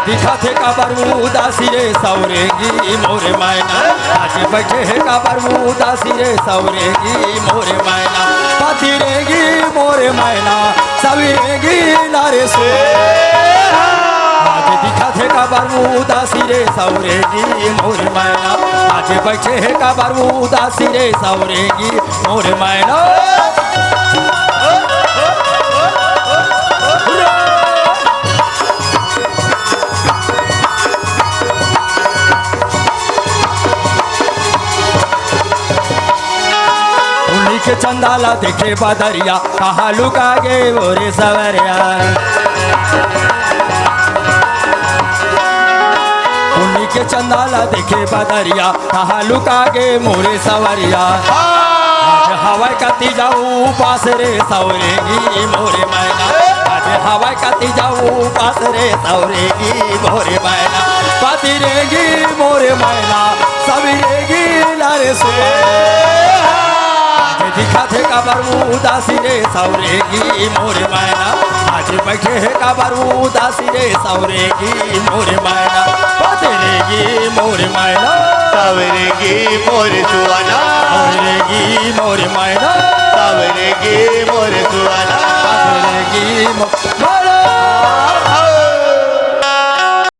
दिखा थे काबर उदासी रे सौरेगी मोरे मैना आज बैठे है काबर उदासी रे सौरेगी मोरे मैना पाती रेगी मोरे मैना सवेरेगी लारे सो आज दिखा थे काबर उदासी रे सौरेगी मोरे मैना आज बैठे है काबर उदासी रे सौरेगी मोरे मैना के चंदाला देखे बदरिया कहाँ लुका गे मोरे सवरिया उन्हीं के चंदाला देखे बदरिया कहाँ लुका गे मोरे सवरिया आज हवाई कती जाऊँ पास रे सौरेगी मोरे मैना आज हवाई कती जाऊँ पास रे सौरेगी मोरे मैना पाती रेगी मोरे मैना सवेरेगी लारे सो दिखा थे काबर उदासी रे सौरेगी मोरे मैना आज बैठे है काबर उदासी रे सौरेगी मोरे मैना बदलेगी मोरे मैना सवेरेगी मोरे सुहाना सवेरेगी मोरे मैना सवेरेगी मोरे सुहाना बदलेगी मोरे